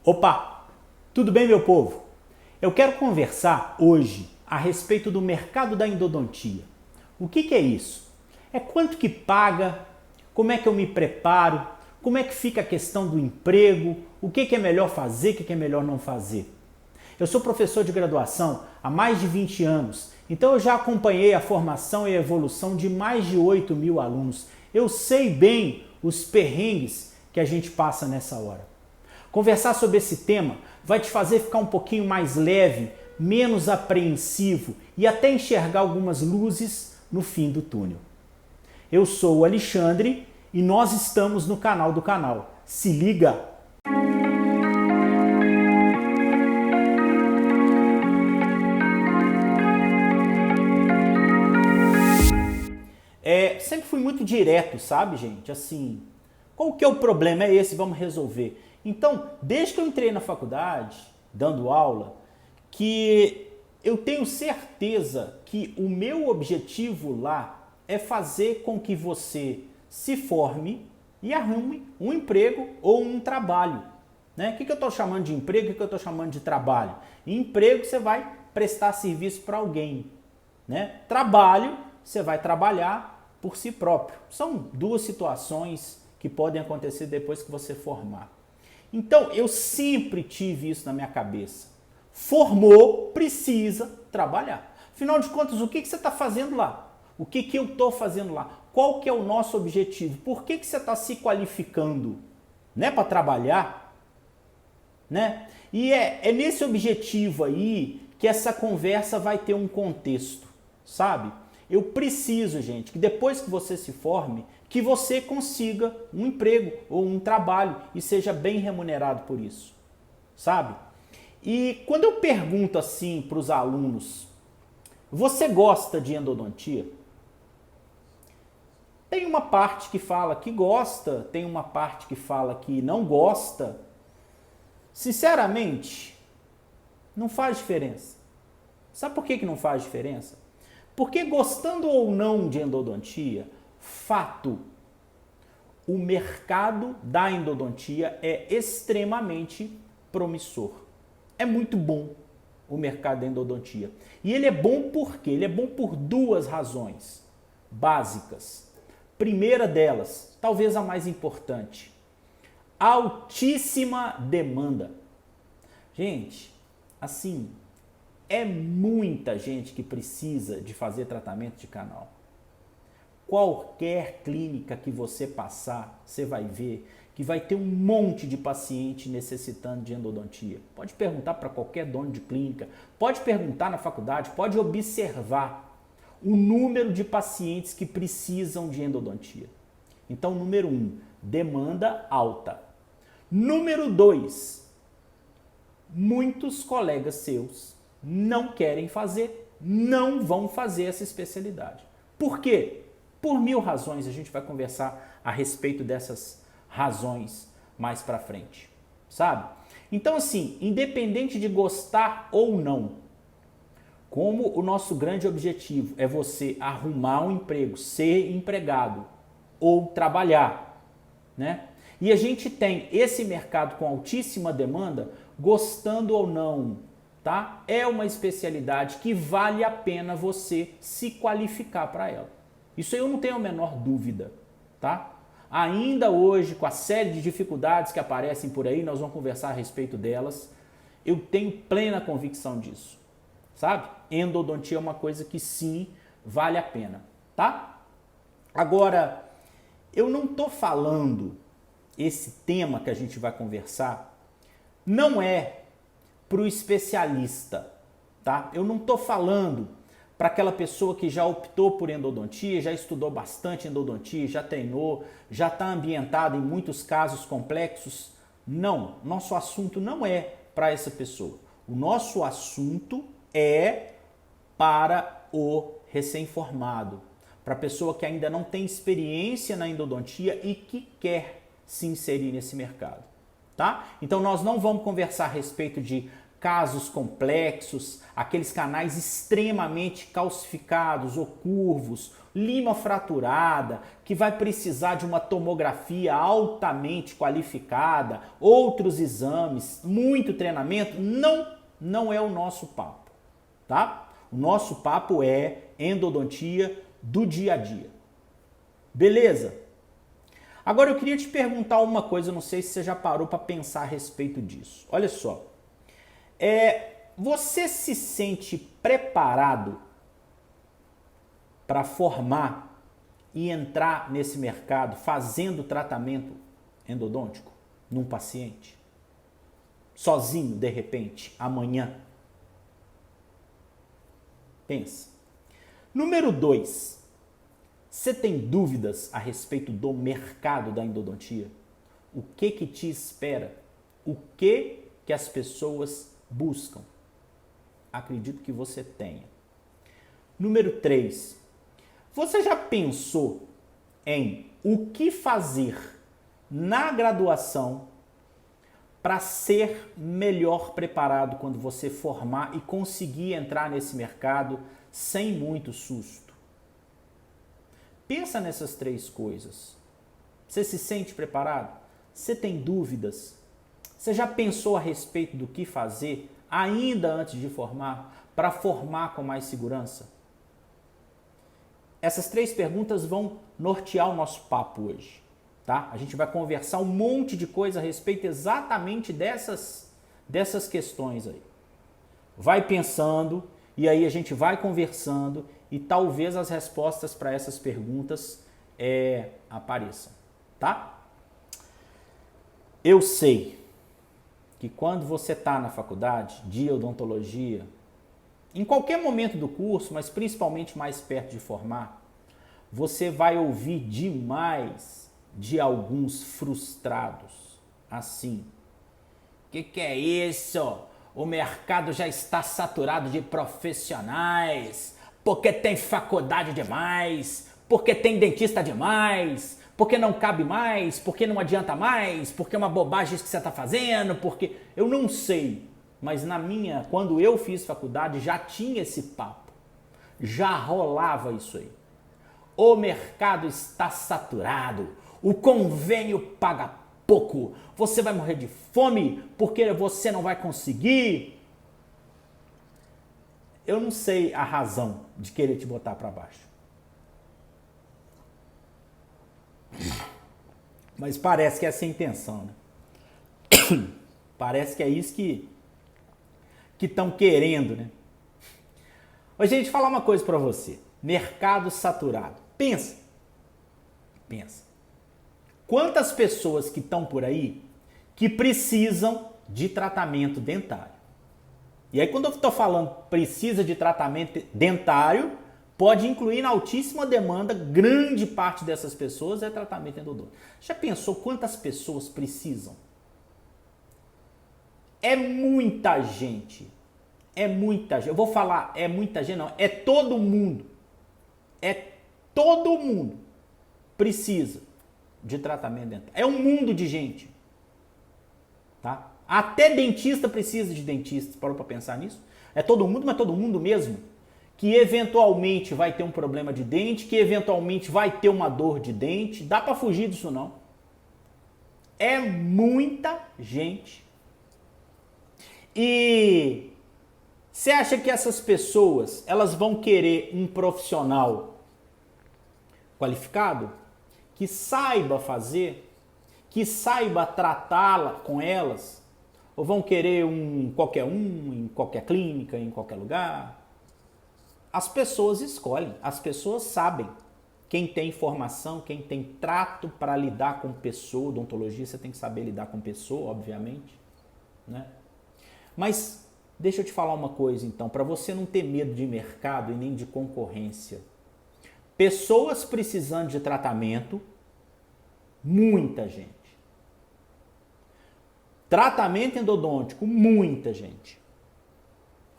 Opa! Tudo bem, meu povo? Eu quero conversar hoje a respeito do mercado da endodontia. O que é isso? É quanto que paga, como é que eu me preparo, como é que fica a questão do emprego, o que é melhor fazer, o que é melhor não fazer. Eu sou professor de graduação há mais de 20 anos, então eu já acompanhei a formação e a evolução de mais de 8.000 alunos. Eu sei bem os perrengues que a gente passa nessa hora. Conversar sobre esse tema vai te fazer ficar um pouquinho mais leve, menos apreensivo e até enxergar algumas luzes no fim do túnel. Eu sou o Alexandre e nós estamos no canal do canal. Se liga! Sempre fui muito direto, sabe, gente? Assim, qual que é o problema? É esse, vamos resolver. Então, desde que eu entrei na faculdade, dando aula, que eu tenho certeza que o meu objetivo lá é fazer com que você se forme e arrume um emprego ou um trabalho. Né? O que eu estou chamando de emprego e o que eu estou chamando de trabalho? Em emprego você vai prestar serviço para alguém. Né? Trabalho, você vai trabalhar por si próprio. São duas situações que podem acontecer depois que você formar. Então, eu sempre tive isso na minha cabeça. Formou, precisa trabalhar. Afinal de contas, o que você está fazendo lá? O que eu estou fazendo lá? Qual que é o nosso objetivo? Por que você está se qualificando? Né? Para trabalhar? Né? E é nesse objetivo aí que essa conversa vai ter um contexto, sabe? Eu preciso, gente, que depois que você se forme, que você consiga um emprego ou um trabalho e seja bem remunerado por isso, sabe? E quando eu pergunto assim para os alunos, você gosta de endodontia? Tem uma parte que fala que gosta, tem uma parte que fala que não gosta. Sinceramente, não faz diferença. Sabe por que não faz diferença? Porque gostando ou não de endodontia, fato, o mercado da endodontia é extremamente promissor. É muito bom o mercado da endodontia. E ele é bom por quê? Ele é bom por duas razões básicas. Primeira delas, talvez a mais importante, altíssima demanda. Gente, assim, é muita gente que precisa de fazer tratamento de canal. Qualquer clínica que você passar, você vai ver que vai ter um monte de paciente necessitando de endodontia. Pode perguntar para qualquer dono de clínica, pode perguntar na faculdade, pode observar o número de pacientes que precisam de endodontia. Então, número 1, demanda alta. Número 2, muitos colegas seus não querem fazer, não vão fazer essa especialidade. Por quê? Por 1000 razões, a gente vai conversar a respeito dessas razões mais pra frente, sabe? Então assim, independente de gostar ou não, como o nosso grande objetivo é você arrumar um emprego, ser empregado ou trabalhar, né? E a gente tem esse mercado com altíssima demanda, gostando ou não, tá? É uma especialidade que vale a pena você se qualificar para ela. Isso eu não tenho a menor dúvida, tá? Ainda hoje, com a série de dificuldades que aparecem por aí, nós vamos conversar a respeito delas, eu tenho plena convicção disso, sabe? Endodontia é uma coisa que sim, vale a pena, tá? Agora, eu não tô falando, esse tema que a gente vai conversar, não é para o especialista, tá? Eu não estou falando para aquela pessoa que já optou por endodontia, já estudou bastante endodontia, já treinou, já está ambientado em muitos casos complexos. Não, nosso assunto não é para essa pessoa. O nosso assunto é para o recém-formado, para a pessoa que ainda não tem experiência na endodontia e que quer se inserir nesse mercado. Tá? Então nós não vamos conversar a respeito de casos complexos, aqueles canais extremamente calcificados ou curvos, lima fraturada, que vai precisar de uma tomografia altamente qualificada, outros exames, muito treinamento, não é o nosso papo, tá? O nosso papo é endodontia do dia a dia. Beleza? Agora eu queria te perguntar uma coisa, não sei se você já parou para pensar a respeito disso. Olha só. Você se sente preparado para formar e entrar nesse mercado fazendo tratamento endodôntico num paciente? Sozinho, de repente, amanhã? Pensa. Número 2. Você tem dúvidas a respeito do mercado da endodontia? O que te espera? O que as pessoas buscam? Acredito que você tenha. Número 3. Você já pensou em o que fazer na graduação para ser melhor preparado quando você formar e conseguir entrar nesse mercado sem muito susto? Pensa nessas 3 coisas. Você se sente preparado? Você tem dúvidas? Você já pensou a respeito do que fazer ainda antes de formar, para formar com mais segurança? Essas 3 perguntas vão nortear o nosso papo hoje, tá? A gente vai conversar um monte de coisa a respeito exatamente dessas questões aí. Vai pensando e aí a gente vai conversando e talvez as respostas para essas perguntas apareçam, tá? Eu sei que quando você está na faculdade de odontologia, em qualquer momento do curso, mas principalmente mais perto de formar, você vai ouvir demais de alguns frustrados. Assim, que é isso? O mercado já está saturado de profissionais, porque tem faculdade demais, porque tem dentista demais, porque não cabe mais, porque não adianta mais, porque é uma bobagem isso que você está fazendo, porque... Eu não sei, mas quando eu fiz faculdade já tinha esse papo, já rolava isso aí. O mercado está saturado, o convênio paga pouco, você vai morrer de fome porque você não vai conseguir. Eu não sei a razão de querer te botar para baixo. Mas parece que é essa a intenção, né? Parece que é isso que estão querendo, né? Ô, gente, falar uma coisa para você. Mercado saturado. Pensa. Quantas pessoas que estão por aí que precisam de tratamento dentário? E aí quando eu estou falando precisa de tratamento dentário, pode incluir na altíssima demanda, grande parte dessas pessoas é tratamento endodôntico. Já pensou quantas pessoas precisam? É muita gente. É muita gente. Eu vou falar, é muita gente, não. É todo mundo. É todo mundo precisa de tratamento dentário. É um mundo de gente. Tá? Até dentista precisa de dentista. Parou para pensar nisso? É todo mundo, mas todo mundo mesmo. Que eventualmente vai ter um problema de dente, que eventualmente vai ter uma dor de dente. Dá para fugir disso não. É muita gente. E você acha que essas pessoas, elas vão querer um profissional qualificado? Que saiba fazer? Que saiba tratá-la com elas? Ou vão querer em qualquer clínica, em qualquer lugar? As pessoas escolhem, as pessoas sabem. Quem tem informação, quem tem trato para lidar com pessoa, odontologia, você tem que saber lidar com pessoa, obviamente, né? Mas deixa eu te falar uma coisa então, para você não ter medo de mercado e nem de concorrência. Pessoas precisando de tratamento, muita gente. Tratamento endodôntico, muita gente.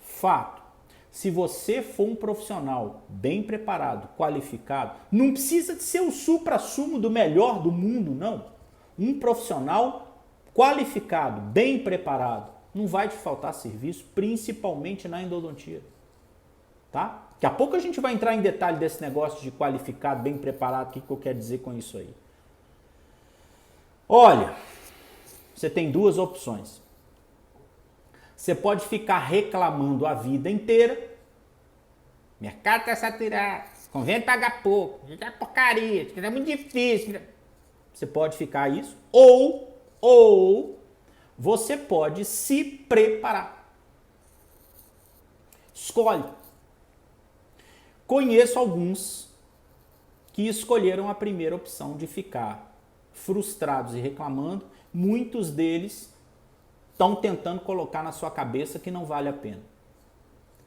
Fato. Se você for um profissional bem preparado, qualificado, não precisa de ser o supra-sumo do melhor do mundo, não. Um profissional qualificado, bem preparado, Não vai te faltar serviço, principalmente na endodontia. Tá? Daqui a pouco a gente vai entrar em detalhe desse negócio de qualificado, bem preparado, o que eu quero dizer com isso aí. Olha, você tem duas opções. Você pode ficar reclamando a vida inteira. Mercado está saturado, convém pagar pouco, isso é porcaria, isso é muito difícil. Você pode ficar isso, ou você pode se preparar. Escolhe. Conheço alguns que escolheram a primeira opção de ficar frustrados e reclamando. Muitos deles estão tentando colocar na sua cabeça que não vale a pena.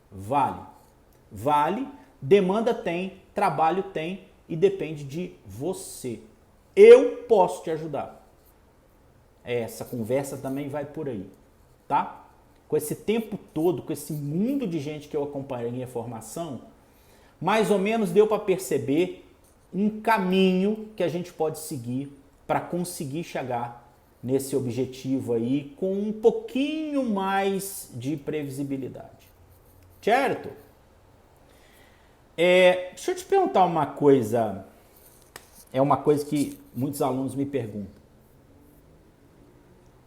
Vale. Vale, demanda tem, trabalho tem e depende de você. Eu posso te ajudar. Essa conversa também vai por aí, tá? Com esse tempo todo, com esse mundo de gente que eu acompanhei a formação, mais ou menos deu para perceber um caminho que a gente pode seguir para conseguir chegar nesse objetivo aí com um pouquinho mais de previsibilidade. Certo? Deixa eu te perguntar uma coisa. É uma coisa que muitos alunos me perguntam.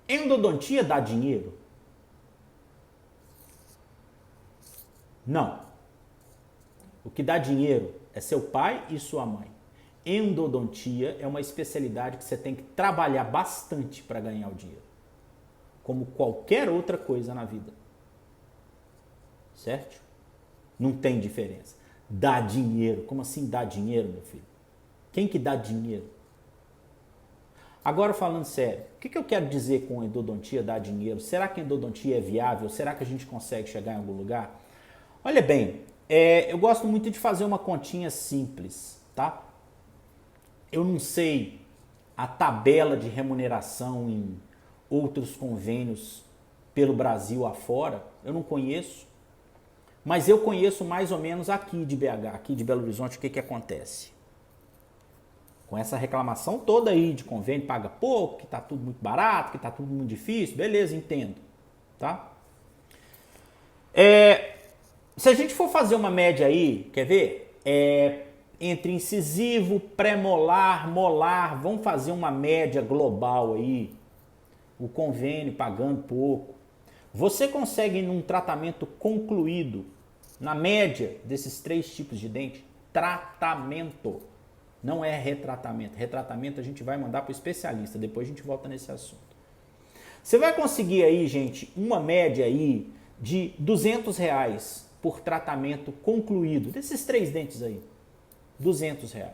Endodontia dá dinheiro? Não. O que dá dinheiro é seu pai e sua mãe. Endodontia é uma especialidade que você tem que trabalhar bastante para ganhar o dinheiro. Como qualquer outra coisa na vida. Certo? Não tem diferença. Dá dinheiro. Como assim dá dinheiro, meu filho? Quem que dá dinheiro? Agora falando sério, o que eu quero dizer com endodontia dar dinheiro? Será que endodontia é viável? Será que a gente consegue chegar em algum lugar? Olha bem, eu gosto muito de fazer uma continha simples, tá? Eu não sei a tabela de remuneração em outros convênios pelo Brasil afora, eu não conheço, mas eu conheço mais ou menos aqui de BH, aqui de Belo Horizonte, o que acontece. Com essa reclamação toda aí de convênio, paga pouco, que tá tudo muito barato, que tá tudo muito difícil, beleza, entendo, tá? Se a gente for fazer uma média aí, quer ver? Entre incisivo, pré-molar, molar, vamos fazer uma média global aí, o convênio pagando pouco. Você consegue num tratamento concluído, na média desses 3 tipos de dente, tratamento. Não é retratamento. Retratamento a gente vai mandar para o especialista. Depois a gente volta nesse assunto. Você vai conseguir aí, gente, uma média aí de R$200 por tratamento concluído. Desses 3 dentes aí. R$200.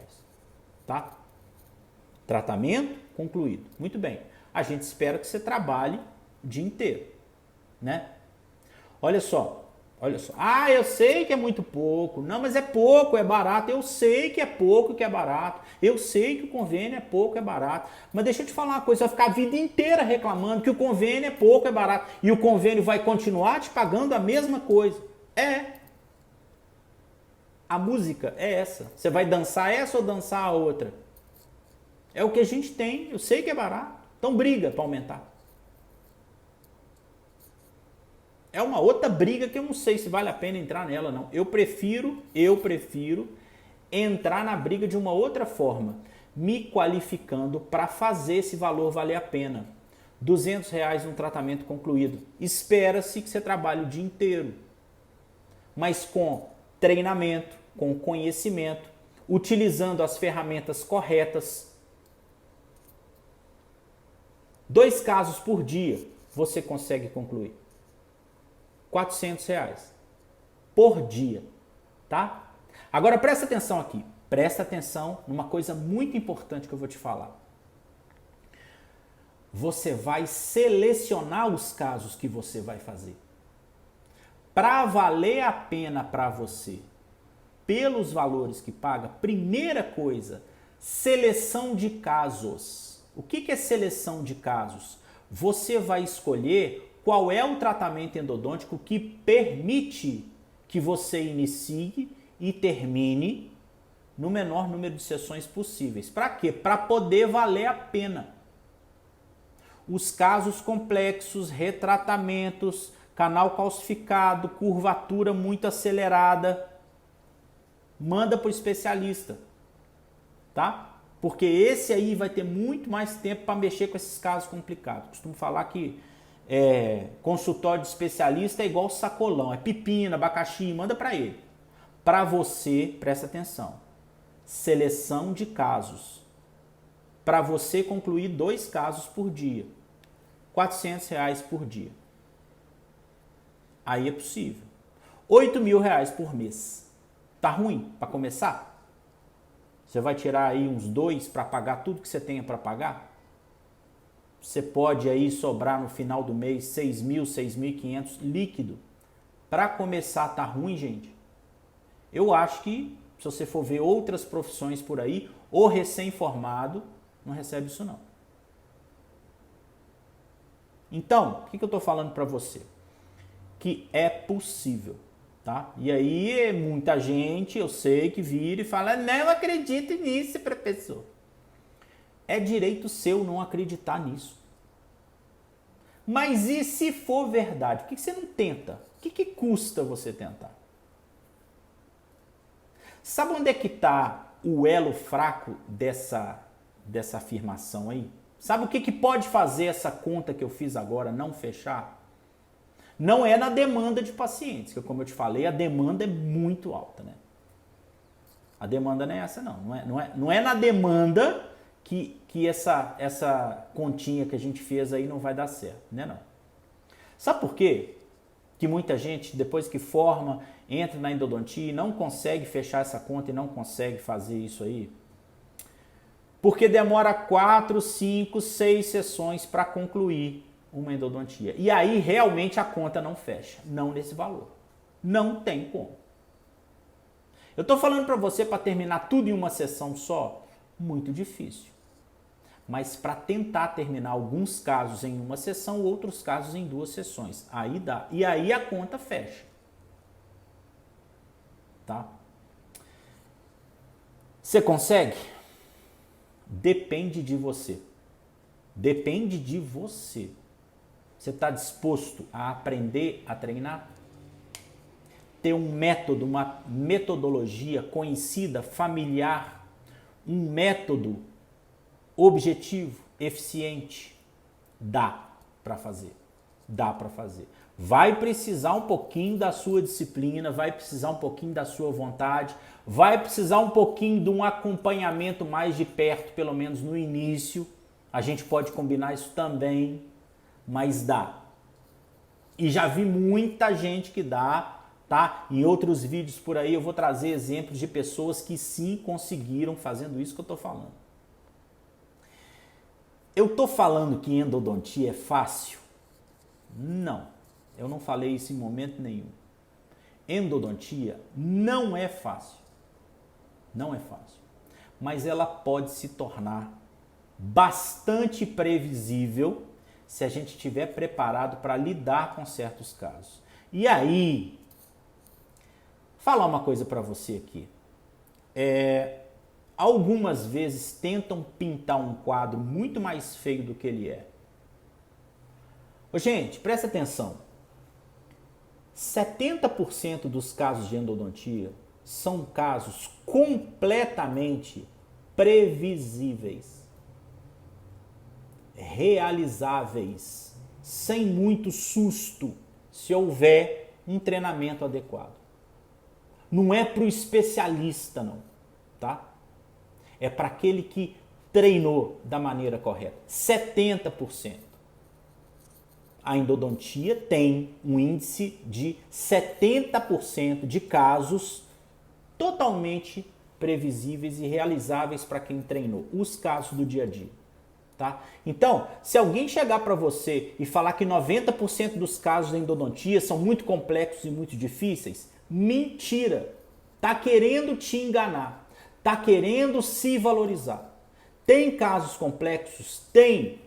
Tá? Tratamento concluído. Muito bem. A gente espera que você trabalhe o dia inteiro. Né? Olha só. Olha só. Ah, eu sei que é muito pouco. Não, mas é pouco, é barato. Eu sei que é pouco e que é barato. Eu sei que o convênio é pouco, é barato. Mas deixa eu te falar uma coisa, você vai ficar a vida inteira reclamando que o convênio é pouco, é barato. E o convênio vai continuar te pagando a mesma coisa. A música é essa. Você vai dançar essa ou dançar a outra? É o que a gente tem. Eu sei que é barato. Então briga para aumentar. É uma outra briga que eu não sei se vale a pena entrar nela, não. Eu prefiro entrar na briga de uma outra forma, me qualificando para fazer esse valor valer a pena. R$200 um tratamento concluído. Espera-se que você trabalhe o dia inteiro, mas com treinamento, com conhecimento, utilizando as ferramentas corretas. 2 casos por dia você consegue concluir. R$400 por dia, tá? Agora presta atenção aqui, presta atenção numa coisa muito importante que eu vou te falar. Você vai selecionar os casos que você vai fazer. Para valer a pena para você, pelos valores que paga, primeira coisa, seleção de casos. O que é seleção de casos? Você vai escolher qual é o tratamento endodôntico que permite que você inicie e termine no menor número de sessões possíveis. Para quê? Para poder valer a pena. os casos complexos, retratamentos, canal calcificado, curvatura muito acelerada, manda para o especialista, tá? Porque esse aí vai ter muito mais tempo para mexer com esses casos complicados. Costumo falar que consultório de especialista é igual sacolão, é pepino, abacaxi, manda para ele. Para você, presta atenção, seleção de casos. Para você concluir 2 casos por dia, R$ 400 por dia. Aí é possível. R$ 8.000 por mês. Tá ruim para começar? Você vai tirar aí uns 2 para pagar tudo que você tenha para pagar? Você pode aí sobrar no final do mês 6.000, 6.500 líquido. Para começar tá ruim, gente? Eu acho que se você for ver outras profissões por aí, o recém-formado não recebe isso não. Então, o que eu estou falando para você? Que é possível, tá? E aí muita gente, eu sei, que vira e fala, não acredito nisso, professor. É direito seu não acreditar nisso. Mas e se for verdade? Por que você não tenta? O que custa você tentar? Sabe onde é que está o elo fraco dessa afirmação aí? Sabe o que pode fazer essa conta que eu fiz agora não fechar? Não é na demanda de pacientes, que como eu te falei, a demanda é muito alta, né? A demanda não é essa não. Não é na demanda que essa continha que a gente fez aí não vai dar certo, né não? Sabe por quê? Que muita gente, depois que forma, entra na endodontia e não consegue fechar essa conta e não consegue fazer isso aí? Porque demora 4, 5, 6 sessões para concluir uma endodontia. E aí realmente a conta não fecha, não nesse valor. Não tem como. Eu estou falando para você para terminar tudo em uma sessão só? Muito difícil. Mas para tentar terminar alguns casos em uma sessão, outros casos em 2 sessões. Aí dá. E aí a conta fecha. Tá? Você consegue? Depende de você. Depende de você. Você está disposto a aprender a treinar? Ter um método, uma metodologia conhecida, familiar, um método objetivo, eficiente? Dá para fazer. Dá para fazer. Vai precisar um pouquinho da sua disciplina, vai precisar um pouquinho da sua vontade, vai precisar um pouquinho de um acompanhamento mais de perto, pelo menos no início. A gente pode combinar isso também, mas dá. E já vi muita gente que dá, tá? Em outros vídeos por aí eu vou trazer exemplos de pessoas que sim conseguiram fazendo isso que eu tô falando. Eu tô falando que endodontia é fácil? Não, eu não falei isso em momento nenhum. Endodontia não é fácil. Não é fácil. Mas ela pode se tornar bastante previsível se a gente estiver preparado para lidar com certos casos. E aí, falar uma coisa para você aqui. Algumas vezes tentam pintar um quadro muito mais feio do que ele é. Ô, gente, presta atenção. 70% dos casos de endodontia são casos completamente previsíveis, realizáveis, sem muito susto, se houver um treinamento adequado. Não é para o especialista, não, tá? É para aquele que treinou da maneira correta. 70%. A endodontia tem um índice de 70% de casos totalmente previsíveis e realizáveis para quem treinou. Os casos do dia a dia. Tá? Então, se alguém chegar para você e falar que 90% dos casos da endodontia são muito complexos e muito difíceis, mentira. Tá querendo te enganar. Tá querendo se valorizar. Tem casos complexos? Tem,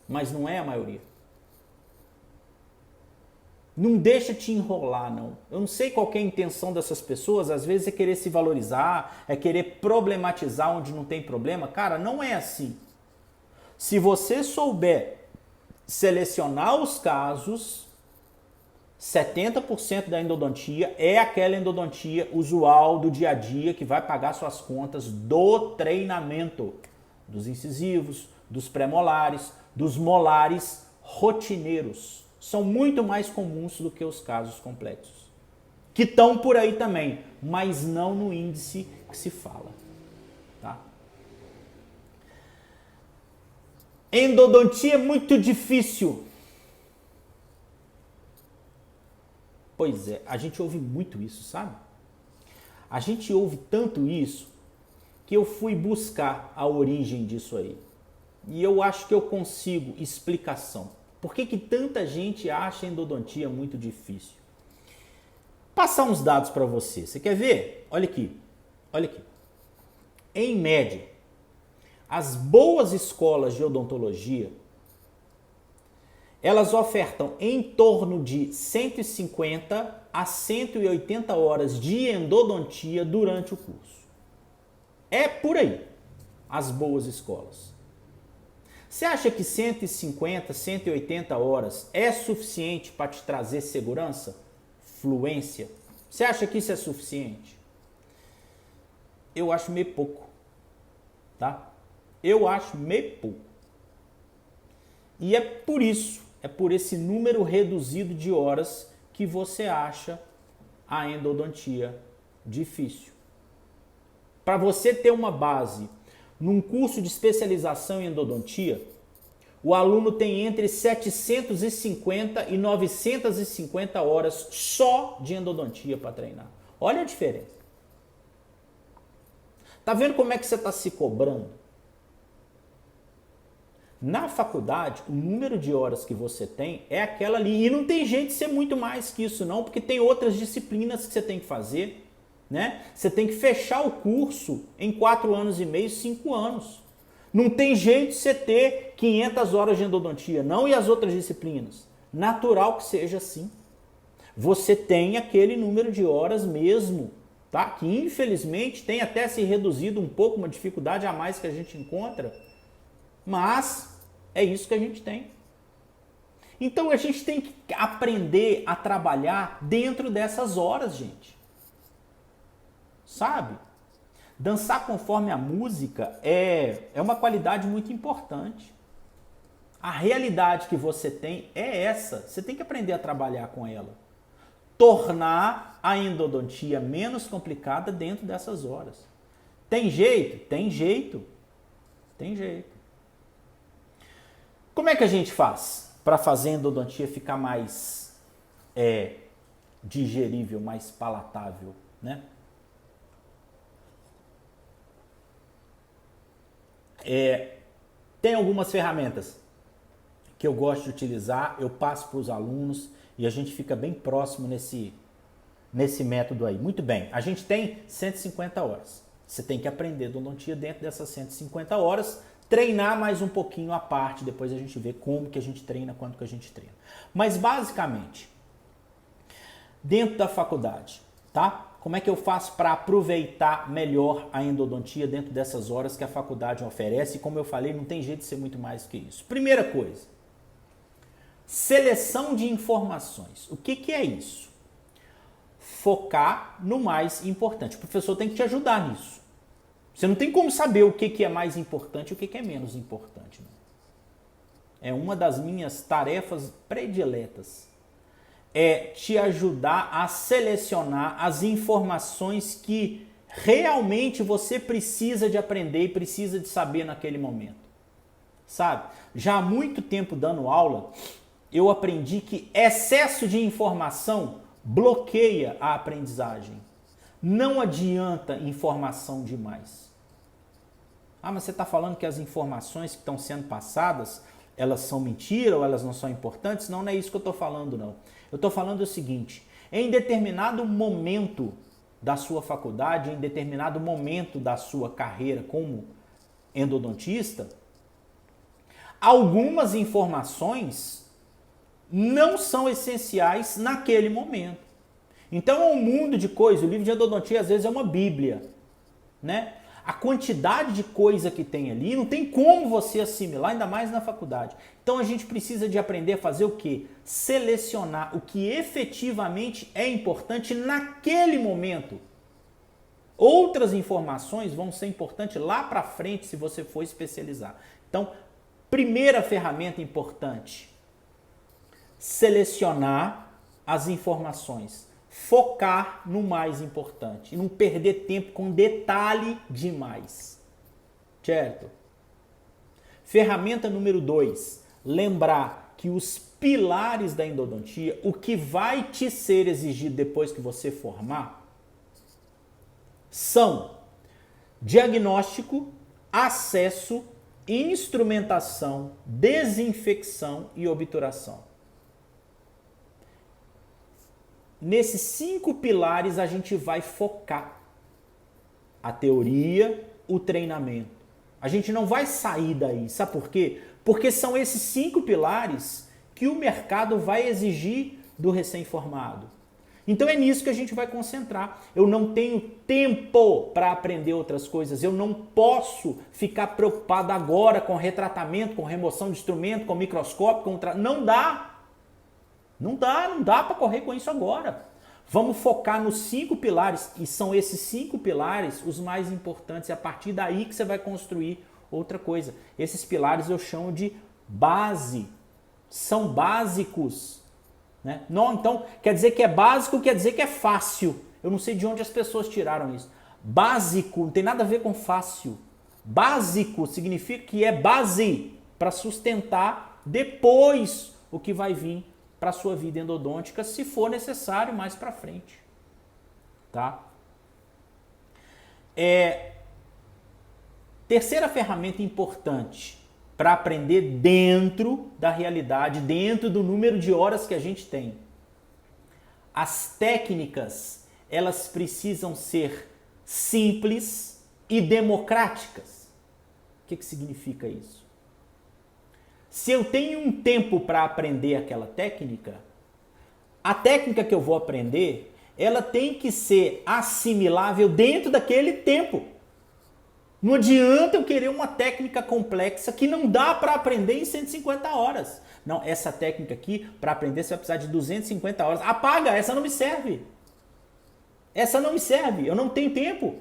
mas não é a maioria. Não deixa te enrolar, não. Eu não sei qual é a intenção dessas pessoas, às vezes é querer se valorizar, é querer problematizar onde não tem problema. Cara, não é assim. Se você souber selecionar os casos. 70% da endodontia é aquela endodontia usual do dia a dia que vai pagar suas contas do treinamento dos incisivos, dos premolares, dos molares rotineiros. São muito mais comuns do que os casos complexos, que estão por aí também, mas não no índice que se fala. Tá? Endodontia é muito difícil. Pois é, a gente ouve muito isso, sabe? A gente ouve tanto isso que eu fui buscar a origem disso aí. E eu acho que eu consigo explicação. Por que tanta gente acha a endodontia muito difícil? Passar uns dados para você. Você quer ver? Olha aqui. Olha aqui. Em média, as boas escolas de odontologia, elas ofertam em torno de 150 a 180 horas de endodontia durante o curso. É por aí, as boas escolas. Você acha que 150, 180 horas é suficiente para te trazer segurança, fluência? Você acha que isso é suficiente? Eu acho meio pouco, tá? Eu acho meio pouco. E é por isso, é por esse número reduzido de horas que você acha a endodontia difícil. Para você ter uma base num curso de especialização em endodontia, o aluno tem entre 750 e 950 horas só de endodontia para treinar. Olha a diferença. Tá vendo como é que você está se cobrando? Na faculdade, o número de horas que você tem é aquela ali. E não tem jeito de ser muito mais que isso não, porque tem outras disciplinas que você tem que fazer, né? Você tem que fechar o curso em 4 anos e meio, 5 anos. Não tem jeito de você ter 500 horas de endodontia, não, e as outras disciplinas. Natural que seja assim. Você tem aquele número de horas mesmo, tá? Que infelizmente tem até se reduzido um pouco, uma dificuldade a mais que a gente encontra, mas é isso que a gente tem. Então a gente tem que aprender a trabalhar dentro dessas horas, gente. Sabe? Dançar conforme a música é uma qualidade muito importante. A realidade que você tem é essa. Você tem que aprender a trabalhar com ela. Tornar a endodontia menos complicada dentro dessas horas. Tem jeito? Tem jeito. Tem jeito. Como é que a gente faz para fazer a endodontia ficar mais digerível, mais palatável, né? Tem algumas ferramentas que eu gosto de utilizar, eu passo para os alunos e a gente fica bem próximo nesse método aí. Muito bem, a gente tem 150 horas. Você tem que aprender endodontia dentro dessas 150 horas, treinar mais um pouquinho à parte, depois a gente vê como que a gente treina, quanto que a gente treina. Mas basicamente, dentro da faculdade, tá? Como é que eu faço para aproveitar melhor a endodontia dentro dessas horas que a faculdade oferece? E como eu falei, não tem jeito de ser muito mais que isso. Primeira coisa, seleção de informações. O que é isso? Focar no mais importante. O professor tem que te ajudar nisso. Você não tem como saber o que é mais importante e o que é menos importante. Não. É uma das minhas tarefas prediletas. É te ajudar a selecionar as informações que realmente você precisa de aprender e precisa de saber naquele momento. Sabe? Já há muito tempo dando aula, eu aprendi que excesso de informação bloqueia a aprendizagem. Não adianta informação demais. Ah, mas você está falando que as informações que estão sendo passadas, elas são mentira ou elas não são importantes? Não, não é isso que eu estou falando, não. Eu estou falando o seguinte, em determinado momento da sua faculdade, em determinado momento da sua carreira como endodontista, algumas informações não são essenciais naquele momento. Então é um mundo de coisas. O livro de endodontia às vezes é uma bíblia, né? a quantidade de coisa que tem ali, não tem como você assimilar, ainda mais na faculdade. Então a gente precisa de aprender a fazer o quê? Selecionar o que efetivamente é importante naquele momento. Outras informações vão ser importantes lá para frente se você for especializar. Então, primeira ferramenta importante, selecionar as informações. Focar no mais importante e não perder tempo com detalhe demais. Certo? Ferramenta número 2, lembrar que os pilares da endodontia, o que vai te ser exigido depois que você formar, são diagnóstico, acesso, instrumentação, desinfecção e obturação. Nesses 5 pilares a gente vai focar a teoria, o treinamento. A gente não vai sair daí, sabe por quê? Porque são esses 5 pilares que o mercado vai exigir do recém-formado. Então é nisso que a gente vai concentrar. Eu não tenho tempo para aprender outras coisas. Eu não posso ficar preocupado agora com retratamento, com remoção de instrumento, com microscópio, não dá. Não dá para correr com isso agora. Vamos focar nos 5 pilares, e são esses 5 pilares os mais importantes. É a partir daí que você vai construir outra coisa. Esses pilares eu chamo de base. São básicos. Né? Não, então, quer dizer que é básico, quer dizer que é fácil. Eu não sei de onde as pessoas tiraram isso. Básico não tem nada a ver com fácil. Básico significa que é base para sustentar depois o que vai vir para a sua vida endodôntica, se for necessário mais para frente. Tá? Terceira ferramenta importante para aprender dentro da realidade, dentro do número de horas que a gente tem. As técnicas, elas precisam ser simples e democráticas. O que significa isso? Se eu tenho um tempo para aprender aquela técnica, a técnica que eu vou aprender, ela tem que ser assimilável dentro daquele tempo. Não adianta eu querer uma técnica complexa que não dá para aprender em 150 horas. Não, essa técnica aqui, para aprender, você vai precisar de 250 horas. Apaga, essa não me serve. Essa não me serve, eu não tenho tempo.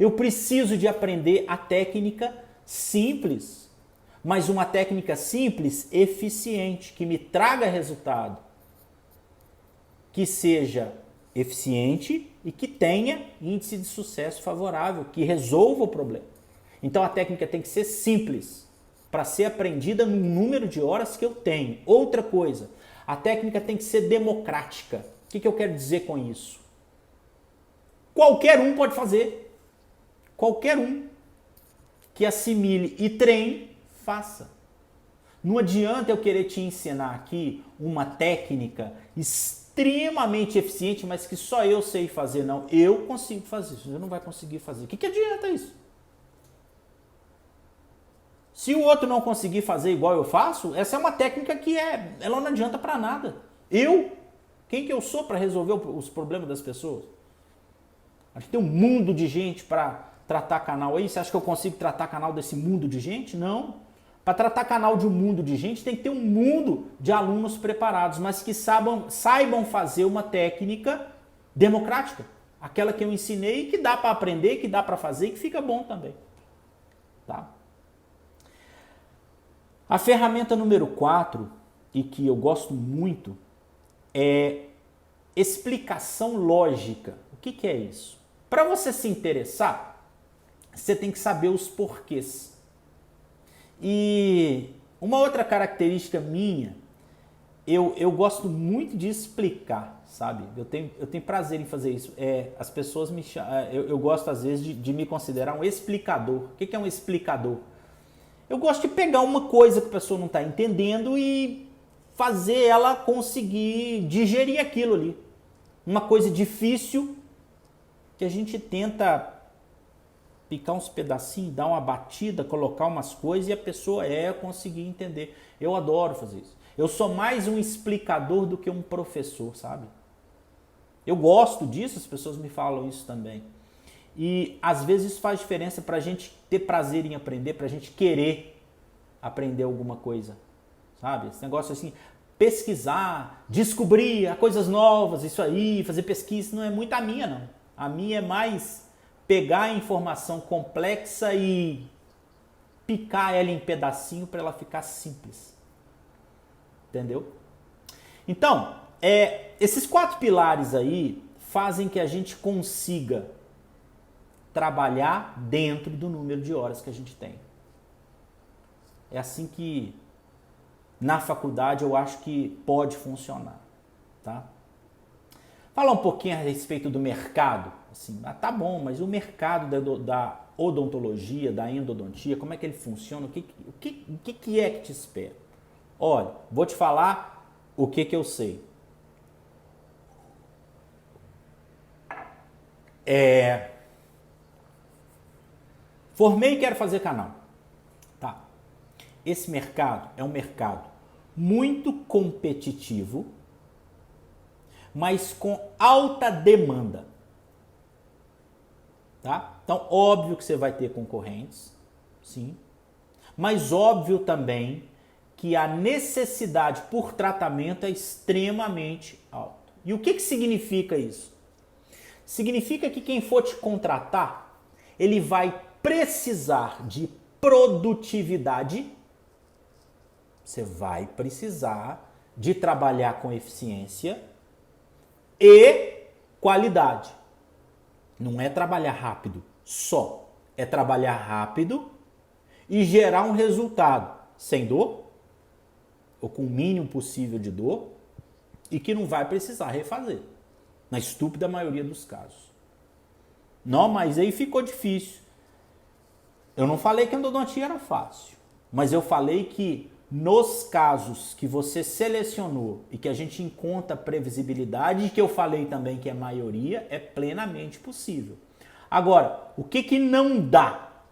Eu preciso de aprender a técnica simples. Mas uma técnica simples, eficiente, que me traga resultado. Que seja eficiente e que tenha índice de sucesso favorável, que resolva o problema. Então a técnica tem que ser simples, para ser aprendida no número de horas que eu tenho. Outra coisa, a técnica tem que ser democrática. O que eu quero dizer com isso? Qualquer um pode fazer. Qualquer um que assimile e treine, faça. Não adianta eu querer te ensinar aqui uma técnica extremamente eficiente, mas que só eu sei fazer. Não, eu consigo fazer isso, você não vai conseguir fazer. O que adianta isso? Se o outro não conseguir fazer igual eu faço, essa é uma técnica que ela não adianta para nada. Quem que eu sou para resolver os problemas das pessoas? A gente tem um mundo de gente para tratar canal aí. Você acha que eu consigo tratar canal desse mundo de gente? Não. Para tratar canal de um mundo de gente, tem que ter um mundo de alunos preparados, mas que saibam fazer uma técnica democrática. Aquela que eu ensinei, que dá para aprender, que dá para fazer e que fica bom também. Tá? A ferramenta número 4, e que eu gosto muito, é explicação lógica. O que é isso? Para você se interessar, você tem que saber os porquês. E uma outra característica minha, eu gosto muito de explicar, sabe? Eu tenho prazer em fazer isso. As pessoas me chamam, eu gosto às vezes de me considerar um explicador. O que é um explicador? Eu gosto de pegar uma coisa que a pessoa não está entendendo e fazer ela conseguir digerir aquilo ali. Uma coisa difícil que a gente tenta picar uns pedacinhos, dar uma batida, colocar umas coisas e a pessoa conseguir entender. Eu adoro fazer isso. Eu sou mais um explicador do que um professor, sabe? Eu gosto disso, as pessoas me falam isso também. E às vezes isso faz diferença para a gente ter prazer em aprender, para a gente querer aprender alguma coisa, sabe? Esse negócio assim, pesquisar, descobrir coisas novas, isso aí, fazer pesquisa, não é muito a minha, não. A minha é mais pegar a informação complexa e picar ela em pedacinho para ela ficar simples. Entendeu? Então, esses 4 pilares aí fazem que a gente consiga trabalhar dentro do número de horas que a gente tem. É assim que na faculdade eu acho que pode funcionar, tá? Falar um pouquinho a respeito do mercado, assim, tá bom, mas o mercado da odontologia, da endodontia, como é que ele funciona, o que é que te espera? Olha, vou te falar o que eu sei. Formei e quero fazer canal. Tá. Esse mercado é um mercado muito competitivo, mas com alta demanda. Tá? Então, óbvio que você vai ter concorrentes, sim. Mas óbvio também que a necessidade por tratamento é extremamente alta. E o que significa isso? Significa que quem for te contratar, ele vai precisar de produtividade. Você vai precisar de trabalhar com eficiência e qualidade. Não é trabalhar rápido só. É trabalhar rápido e gerar um resultado sem dor, ou com o mínimo possível de dor, e que não vai precisar refazer, na estúpida maioria dos casos. Não, mas aí ficou difícil. Eu não falei que a endodontia era fácil, mas eu falei que nos casos que você selecionou e que a gente encontra previsibilidade, e que eu falei também que a maioria, é plenamente possível. Agora, o que não dá?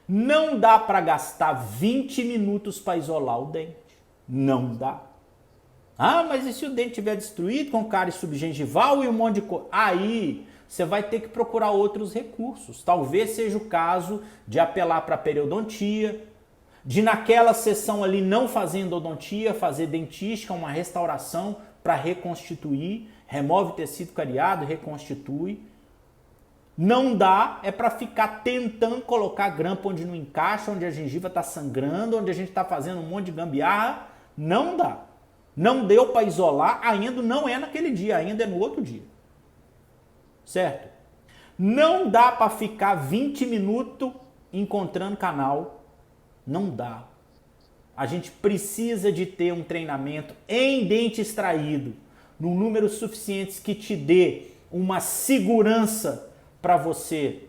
Não dá para gastar 20 minutos para isolar o dente. Não dá. Ah, mas e se o dente estiver destruído com cárie subgengival e um monte de coisa? Aí você vai ter que procurar outros recursos. Talvez seja o caso de apelar para a periodontia, de naquela sessão ali não fazer endodontia, fazer dentística, uma restauração para reconstituir, remove o tecido cariado, reconstitui. Não dá, é para ficar tentando colocar grampo onde não encaixa, onde a gengiva está sangrando, onde a gente está fazendo um monte de gambiarra. Não dá. Não deu para isolar, ainda não é naquele dia, ainda é no outro dia. Certo? Não dá para ficar 20 minutos encontrando canal. Não dá. A gente precisa de ter um treinamento em dente extraído, num número suficiente que te dê uma segurança para você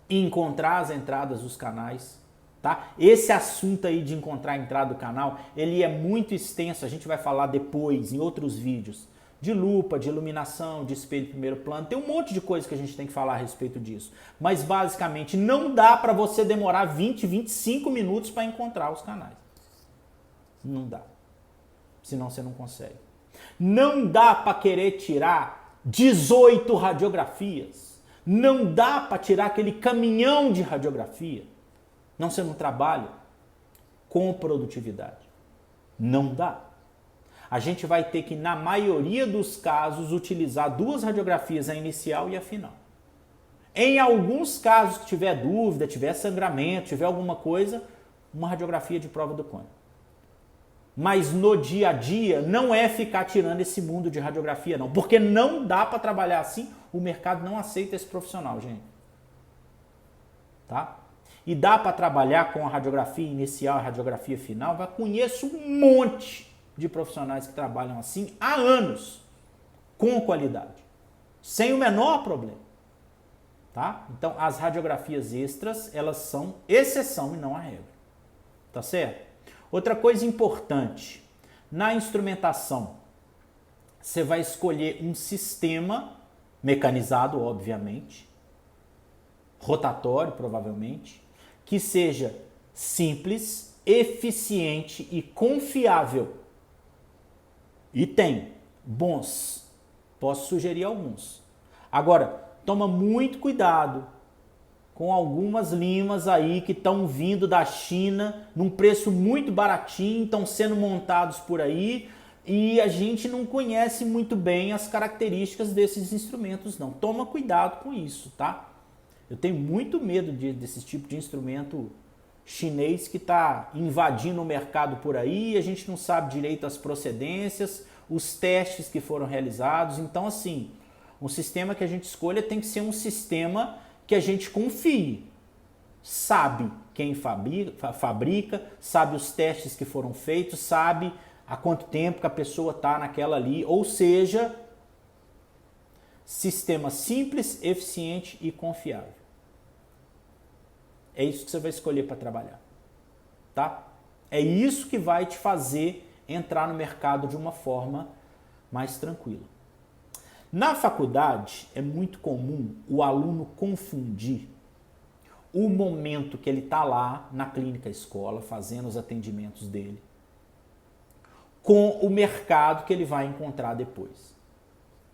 encontrar as entradas dos canais. Tá? Esse assunto aí de encontrar a entrada do canal, ele é muito extenso, a gente vai falar depois em outros vídeos, de lupa, de iluminação, de espelho de primeiro plano, tem um monte de coisa que a gente tem que falar a respeito disso. Mas basicamente não dá para você demorar 20, 25 minutos para encontrar os canais. Não dá. Senão você não consegue. Não dá para querer tirar 18 radiografias. Não dá para tirar aquele caminhão de radiografia. Não, você não trabalha com produtividade. Não dá. A gente vai ter que, na maioria dos casos, utilizar 2 radiografias, a inicial e a final. Em alguns casos que tiver dúvida, tiver sangramento, tiver alguma coisa, uma radiografia de prova do cone. Mas no dia a dia não é ficar tirando esse mundo de radiografia, não. Porque não dá para trabalhar assim, o mercado não aceita esse profissional, gente. Tá? E dá para trabalhar com a radiografia inicial e a radiografia final? Eu conheço um monte de profissionais que trabalham assim há anos, com qualidade, sem o menor problema. Tá? Então, as radiografias extras, elas são exceção e não a regra. Tá certo? Outra coisa importante, na instrumentação, você vai escolher um sistema mecanizado, obviamente, rotatório, provavelmente, que seja simples, eficiente e confiável. E tem bons. Posso sugerir alguns. Agora, toma muito cuidado com algumas limas aí que estão vindo da China num preço muito baratinho, estão sendo montados por aí e a gente não conhece muito bem as características desses instrumentos não. Toma cuidado com isso, tá? Eu tenho muito medo desse tipo de instrumento chinês que está invadindo o mercado por aí, a gente não sabe direito as procedências, os testes que foram realizados. Então, assim, um sistema que a gente escolha tem que ser um sistema que a gente confie. Sabe quem fabrica, sabe os testes que foram feitos, sabe há quanto tempo que a pessoa está naquela ali. Ou seja, sistema simples, eficiente e confiável. É isso que você vai escolher para trabalhar, tá? É isso que vai te fazer entrar no mercado de uma forma mais tranquila. Na faculdade, é muito comum o aluno confundir o momento que ele está lá na clínica escola, fazendo os atendimentos dele, com o mercado que ele vai encontrar depois.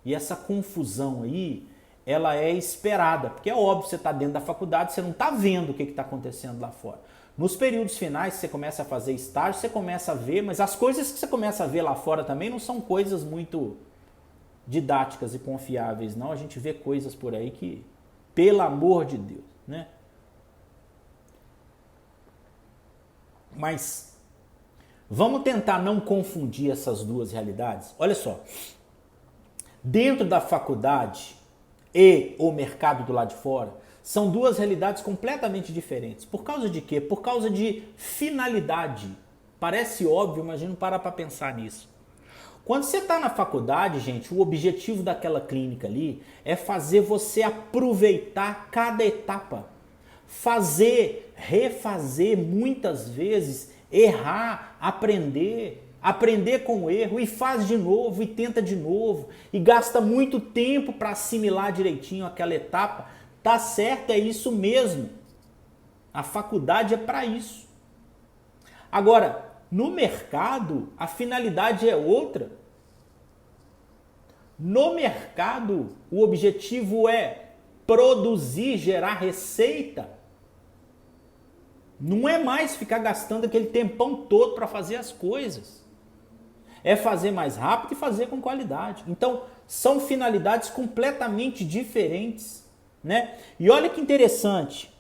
E essa confusão aí, ela é esperada, porque é óbvio, você está dentro da faculdade, você não está vendo o que está acontecendo lá fora. Nos períodos finais, você começa a fazer estágio, você começa a ver, mas as coisas que você começa a ver lá fora também não são coisas muito didáticas e confiáveis, não. A gente vê coisas por aí que, pelo amor de Deus, né? Mas vamos tentar não confundir essas duas realidades. Olha só, dentro da faculdade e o mercado do lado de fora, são duas realidades completamente diferentes. Por causa de quê? Por causa de finalidade. Parece óbvio, mas a gente não para pensar nisso. Quando você está na faculdade, gente, o objetivo daquela clínica ali é fazer você aproveitar cada etapa. Fazer, refazer muitas vezes, errar, aprender com o erro e faz de novo e tenta de novo e gasta muito tempo para assimilar direitinho aquela etapa. Tá certo, é isso mesmo. A faculdade é para isso. Agora, no mercado, a finalidade é outra. No mercado, o objetivo é produzir, gerar receita. Não é mais ficar gastando aquele tempão todo para fazer as coisas. É fazer mais rápido e fazer com qualidade. Então, são finalidades completamente diferentes, né? E olha que interessante.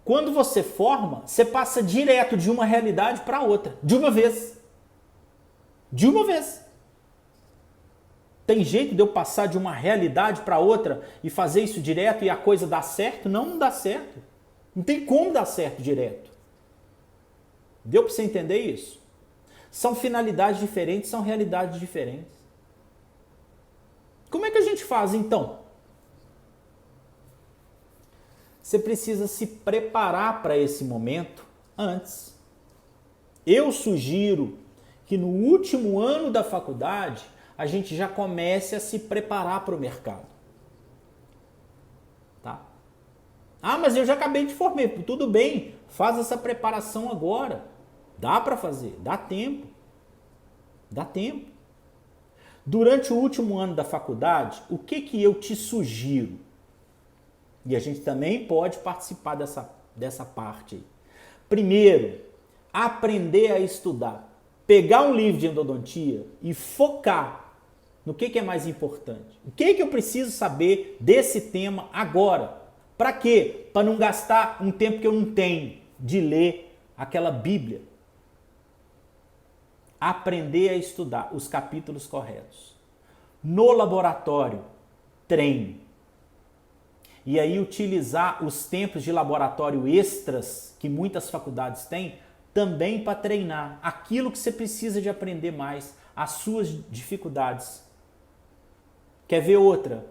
Quando você forma, você passa direto de uma realidade para outra, de uma vez. De uma vez. Tem jeito de eu passar de uma realidade para outra e fazer isso direto e a coisa dar certo? Não, não dá certo. Não tem como dar certo direto. Deu para você entender isso? São finalidades diferentes, são realidades diferentes. Como é que a gente faz então? Você precisa se preparar para esse momento antes. Eu sugiro que no último ano da faculdade a gente já comece a se preparar para o mercado. Tá? Ah, mas eu já acabei de formar. Tudo bem, faz essa preparação agora. Dá para fazer, dá tempo. Dá tempo. Durante o último ano da faculdade, o que eu te sugiro? E a gente também pode participar dessa parte aí. Primeiro, aprender a estudar. Pegar um livro de endodontia e focar no que é mais importante. O que eu preciso saber desse tema agora? Para quê? Para não gastar um tempo que eu não tenho de ler aquela Bíblia. Aprender a estudar os capítulos corretos. No laboratório, treine. E aí utilizar os tempos de laboratório extras que muitas faculdades têm também para treinar aquilo que você precisa de aprender mais, as suas dificuldades. Quer ver outra?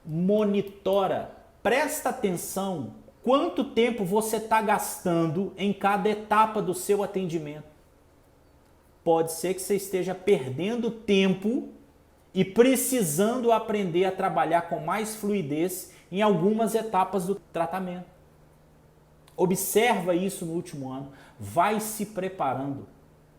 Monitora, presta atenção quanto tempo você está gastando em cada etapa do seu atendimento. Pode ser que você esteja perdendo tempo e precisando aprender a trabalhar com mais fluidez em algumas etapas do tratamento. Observa isso no último ano, vai se preparando.